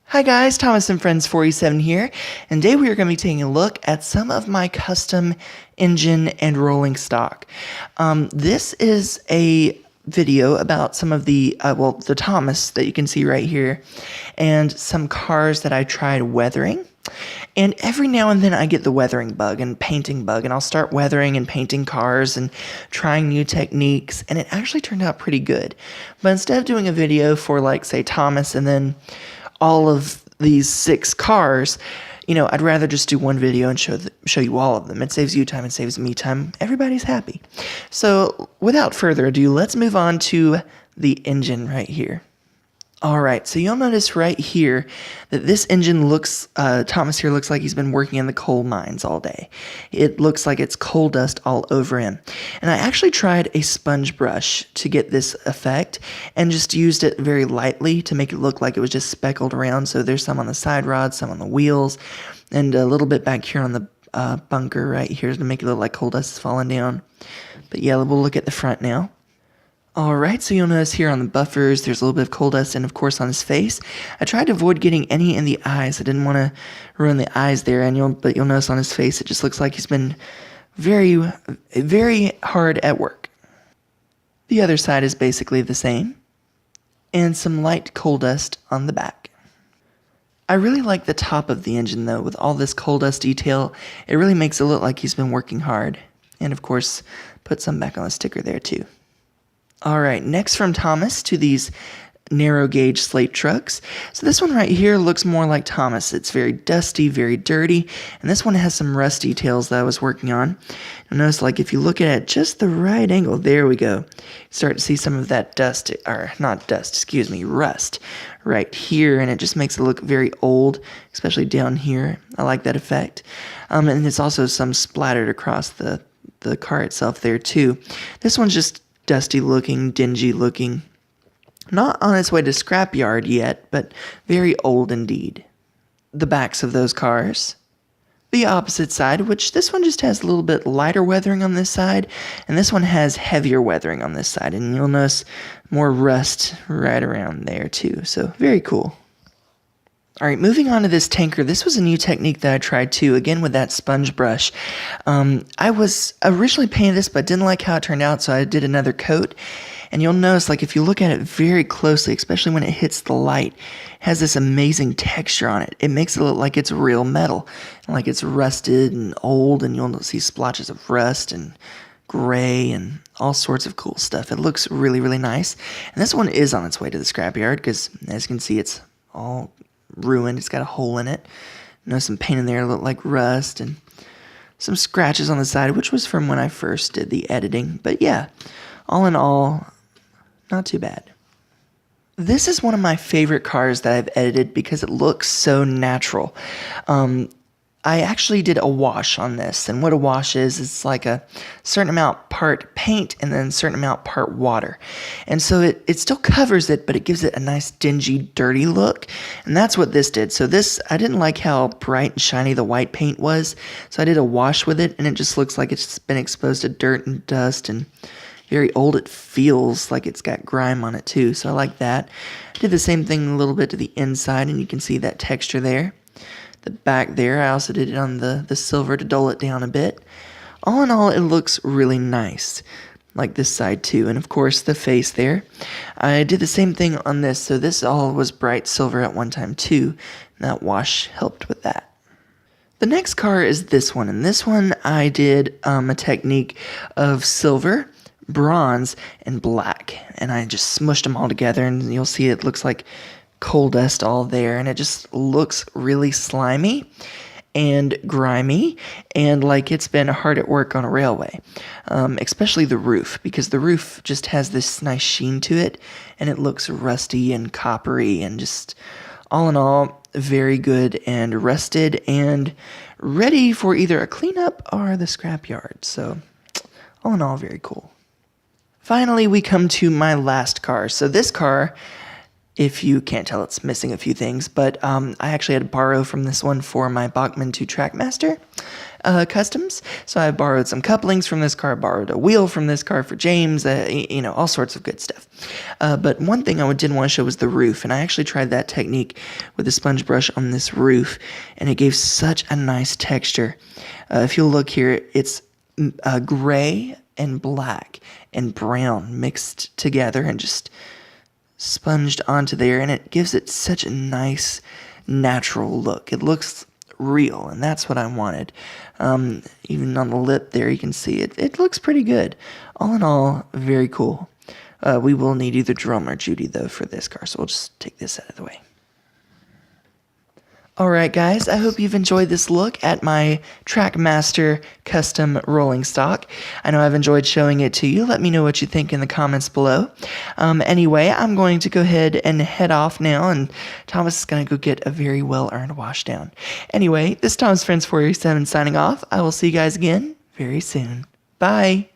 Hi guys, Thomas and Friends 47 here, and today we are going to be taking a look at some of my custom engine and rolling stock. This is a video about some of the Thomas that you can see right here, and some cars that I tried weathering. And every now and then I get the weathering bug and painting bug, and I'll start weathering and painting cars and trying new techniques, and it actually turned out pretty good. But instead of doing a video for, like, say, Thomas and then all of these 6 cars, I'd rather just do one video and show you all of them. It saves you time, it saves me time. Everybody's happy. So without further ado, let's move on to the engine right here. Alright, so you'll notice right here that this engine looks, Thomas here looks like he's been working in the coal mines all day. It looks like it's coal dust all over him. And I actually tried a sponge brush to get this effect and just used it very lightly to make it look like it was just speckled around. So there's some on the side rods, some on the wheels, and a little bit back here on the bunker right here to make it look like coal dust is falling down. But yeah, we'll look at the front now. Alright, so you'll notice here on the buffers, there's a little bit of coal dust, and of course on his face. I tried to avoid getting any in the eyes. I didn't want to ruin the eyes there, but you'll notice on his face, it just looks like he's been very, very hard at work. The other side is basically the same, and some light coal dust on the back. I really like the top of the engine though, with all this coal dust detail. It really makes it look like he's been working hard. And of course, put some back on the sticker there too. Alright, next from Thomas to these narrow gauge slate trucks. So this one right here looks more like Thomas. It's very dusty, very dirty, and this one has some rust details that I was working on. You'll notice, like, if you look at it just the right angle, there we go. You start to see some of that rust right here, and it just makes it look very old, especially down here. I like that effect. And there's also some splattered across the car itself there too. This one's just dusty looking, dingy looking. Not on its way to scrapyard yet, but very old indeed. The backs of those cars. The opposite side, which this one just has a little bit lighter weathering on this side, and this one has heavier weathering on this side, and you'll notice more rust right around there too, so very cool. Alright, moving on to this tanker. This was a new technique that I tried too, again with that sponge brush. I was originally painting this, but didn't like how it turned out, so I did another coat. And you'll notice, like, if you look at it very closely, especially when it hits the light, it has this amazing texture on it. It makes it look like it's real metal, and like it's rusted and old, and you'll see splotches of rust and gray and all sorts of cool stuff. It looks really, really nice. And this one is on its way to the scrapyard because, as you can see, it's all ruined. It's got a hole in it. Some paint in there that look like rust, and some scratches on the side, which was from when I first did the editing. But yeah, all in all, not too bad. This is one of my favorite cars that I've edited because it looks so natural. I actually did a wash on this, and what a wash is, it's like a certain amount part paint and then a certain amount part water. And so it still covers it, but it gives it a nice dingy, dirty look, and that's what this did. So this, I didn't like how bright and shiny the white paint was, so I did a wash with it, and it just looks like it's been exposed to dirt and dust, and very old. It feels like it's got grime on it too, so I like that. I did the same thing a little bit to the inside, and you can see that texture there. The back there, I also did it on the silver to dull it down a bit. All in all, it looks really nice, like this side too, and of course the face there. I did the same thing on this, so this all was bright silver at one time too, and that wash helped with that. The next car is this one, and this one I did a technique of silver, bronze, and black, and I just smushed them all together, and you'll see it looks like coal dust all there, and it just looks really slimy and grimy and like it's been hard at work on a railway, especially the roof, because the roof just has this nice sheen to it, and it looks rusty and coppery, and just all in all very good and rusted and ready for either a cleanup or the scrapyard. So all in all, very cool. Finally, we come to my last car. So this car, if you can't tell, it's missing a few things, but I actually had to borrow from this one for my Bachmann 2 Trackmaster customs. So I borrowed some couplings from this car, borrowed a wheel from this car for James, all sorts of good stuff. But one thing I didn't want to show was the roof, and I actually tried that technique with a sponge brush on this roof, and it gave such a nice texture. If you'll look here, it's gray and black and brown mixed together and just sponged onto there, and it gives it such a nice natural look. It looks real, and that's what I wanted. Even on the lip there, you can see it looks pretty good. All in all, very cool. We will need either Jerome or Judy though for this car, so we'll just take this out of the way. Alright guys, I hope you've enjoyed this look at my Trackmaster custom rolling stock. I know I've enjoyed showing it to you. Let me know what you think in the comments below. Anyway, I'm going to go ahead and head off now, and Thomas is going to go get a very well-earned wash down. Anyway, this is Thomas Friends 487 signing off. I will see you guys again very soon. Bye!